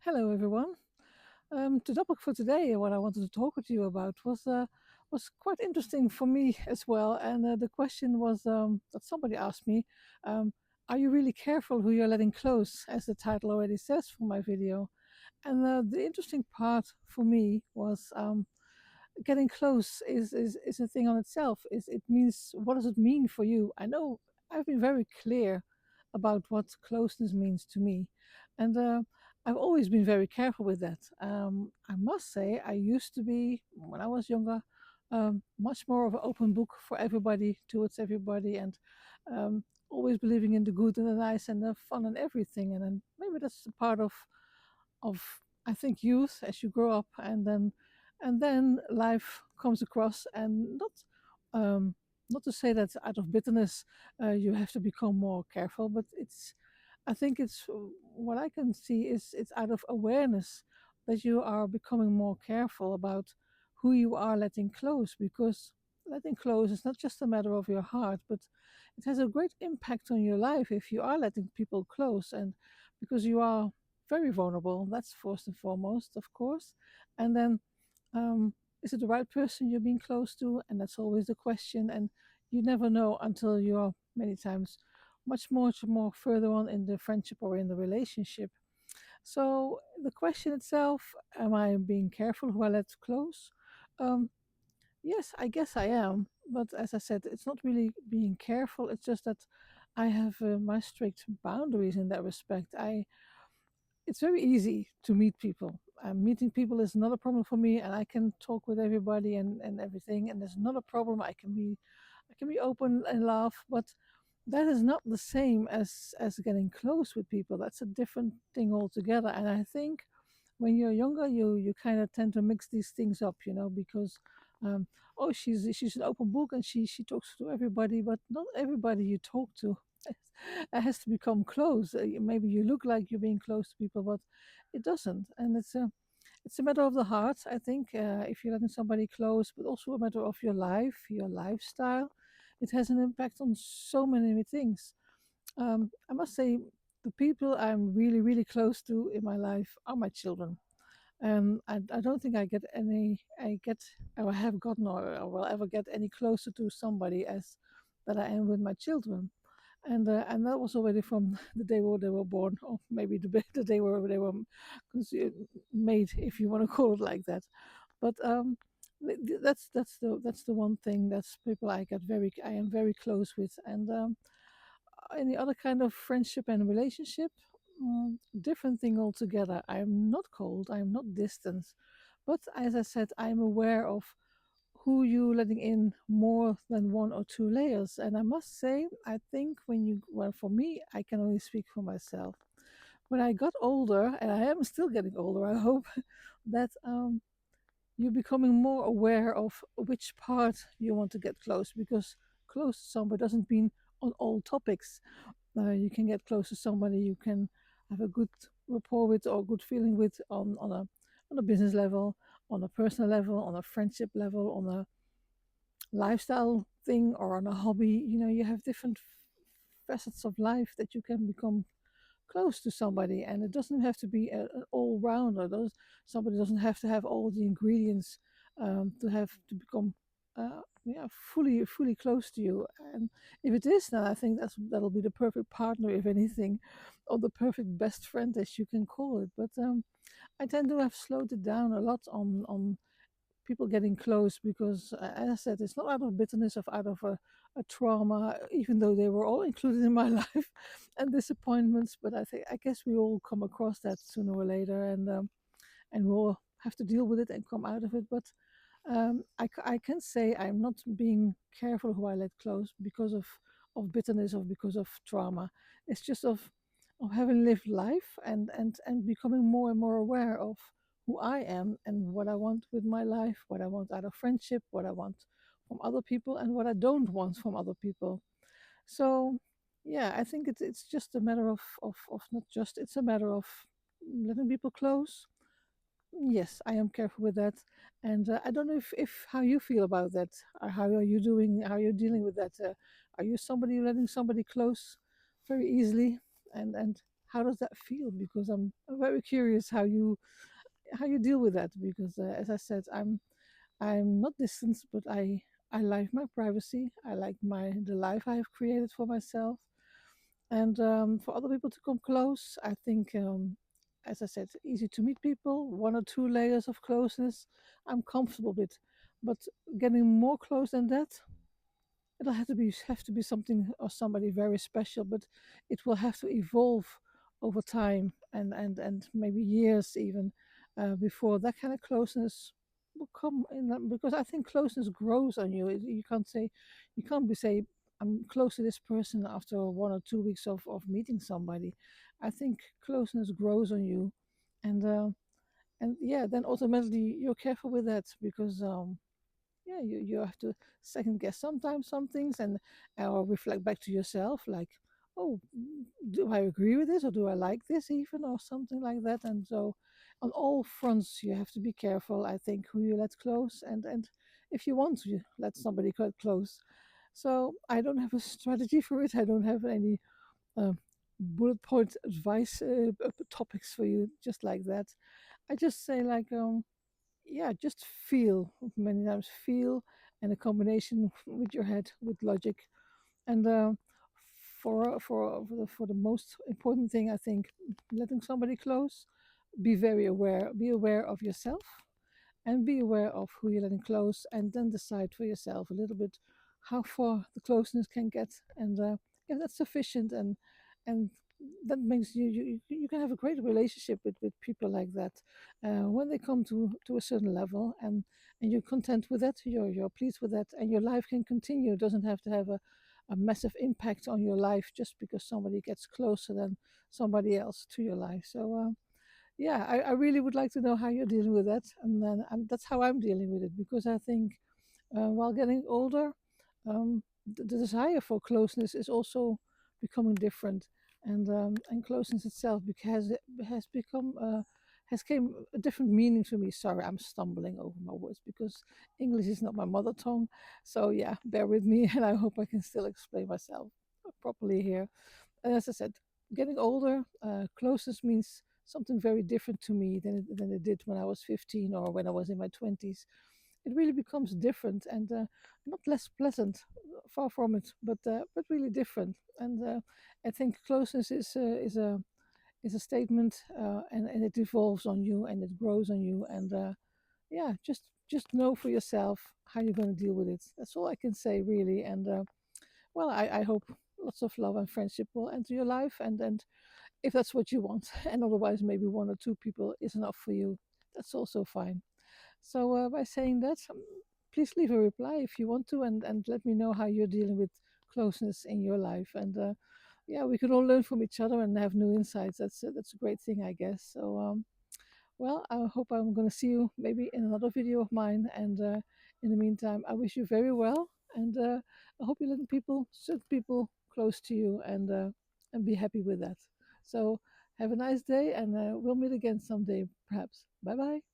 Hello, everyone. The topic for today, what I wanted to talk with you about, was quite interesting for me as well. And the question was that somebody asked me, um, "Are you really careful who you're letting close?" As the title already says for my video. And the interesting part for me was getting close is a thing on itself. Is it means what does it mean for you? I know I've been very clear about what closeness means to me, and I've always been very careful with that. I must say I used to be when I was younger. Much more of an open book for everybody, towards everybody, and um, always believing in the good and the nice and the fun and everything. And then maybe that's a part of I think youth as you grow up, and then life comes across, and not to say that out of bitterness you have to become more careful, but I think it's what I can see is it's out of awareness that you are becoming more careful about who you are letting close, because letting close is not just a matter of your heart, but it has a great impact on your life if you are letting people close, and because you are very vulnerable. That's first and foremost, of course. And then, um, is it the right person you're being close to? And that's always the question. And you never know until you're many times much more further on in the friendship or in the relationship. So the question itself, am I being careful who I let close? Um, yes, I guess I am. But as I said, it's not really being careful. It's just that I have my strict boundaries in that respect. It's very easy to meet people. Meeting people is not a problem for me, and I can talk with everybody and everything. And there's not a problem. I can be open and laugh, but that is not the same as getting close with people. That's a different thing altogether. And I think when you're younger, you kind of tend to mix these things up, because um, oh, she's an open book and she talks to everybody, but not everybody you talk to has to become close. Maybe you look like you're being close to people, but it doesn't. And it's a matter of the heart, I think. If you're letting somebody close, but also a matter of your life, your lifestyle. It has an impact on so many things. I must say, the people I'm really, really close to in my life are my children. I don't think I get, or have gotten, or will ever get any closer to somebody as that I am with my children. And that was already from the day where they were born, or maybe the day where they were made, if you want to call it like that. But that's the one thing. That's people I am very close with. And any other kind of friendship and relationship, different thing altogether. I am not cold, I am not distant, but as I said, I'm aware of who you letting in more than one or two layers. And I must say, I think well, for me, I can only speak for myself. When I got older, and I am still getting older, I hope, that you're becoming more aware of which part you want to get close, because close to somebody doesn't mean on all topics. You can get close to somebody you can have a good rapport with or good feeling with on a business level, on a personal level, on a friendship level, on a lifestyle thing, or on a hobby. You have different facets of life that you can become close to somebody, and it doesn't have to be an all rounder. Somebody doesn't have to have all the ingredients to become yeah, fully close to you. And if it is, then I think that'll be the perfect partner, if anything, or the perfect best friend, as you can call it. But I tend to have slowed it down a lot on people getting close, because as I said, it's not out of bitterness or out of a trauma, even though they were all included in my life, and disappointments. But I guess we all come across that sooner or later, and we'll have to deal with it and come out of it. But I can say I'm not being careful who I let close because of bitterness or because of trauma. It's just of having lived life, and becoming more and more aware of who I am and what I want with my life, what I want out of friendship, what I want from other people, and what I don't want from other people. So, yeah, I think it's just a matter of not just, it's a matter of letting people close. Yes, I am careful with that, and I don't know if how you feel about that, or how are you doing, how you're dealing with that. Are you somebody letting somebody close very easily, and how does that feel? Because I'm very curious how you deal with that. Because as I said, I'm not distant, but I like my privacy. I like my the life I have created for myself, and for other people to come close. I think, as I said, easy to meet people, one or two layers of closeness. I'm comfortable with, but getting more close than that, it'll have to be something or somebody very special, but it will have to evolve over time and maybe years even before that kind of closeness will come in. Because I think closeness grows on you. You can't say, you can't be say, I'm close to this person after 1 or 2 weeks of meeting somebody. I think closeness grows on you, and yeah, then automatically you're careful with that because yeah, you have to second guess sometimes some things, and or reflect back to yourself like, oh, do I agree with this, or do I like this even, or something like that. And so on all fronts you have to be careful, I think, who you let close, and if you want to let somebody get close. So I don't have a strategy for it. I don't have any um, bullet point advice topics for you just like that. I just say like, yeah, just feel, many times feel, and a combination with your head, with logic. And for the most important thing, I think, letting somebody close, be very aware, be aware of yourself, and be aware of who you're letting close, and then decide for yourself a little bit how far the closeness can get. And if that's sufficient, and that makes you can have a great relationship with people like that when they come to a certain level, and you're content with that, you're pleased with that, and your life can continue. It doesn't have to have a massive impact on your life just because somebody gets closer than somebody else to your life. So yeah, I really would like to know how you're dealing with that, and then that's how I'm dealing with it. Because I think while getting older, the desire for closeness is also becoming different, and closeness itself because it has become has came a different meaning to me. Sorry, I'm stumbling over my words because English is not my mother tongue. So yeah, bear with me, and I hope I can still explain myself properly here. And as I said, getting older, closeness means something very different to me than it did when I was 15 or when I was in my 20s. It really becomes different, and not less pleasant, far from it, but really different. And I think closeness is a statement, and it evolves on you and it grows on you. And yeah, just know for yourself how you're going to deal with it. That's all I can say, really. And well, I hope lots of love and friendship will enter your life, and if that's what you want, and otherwise maybe one or two people is enough for you. That's also fine. So by saying that, please leave a reply if you want to, and let me know how you're dealing with closeness in your life. And yeah, we can all learn from each other and have new insights. That's a great thing, I guess. So well, I hope I'm going to see you maybe in another video of mine. And in the meantime, I wish you very well, and I hope you're letting certain people close to you, and be happy with that. So have a nice day, and we'll meet again someday, perhaps. Bye bye.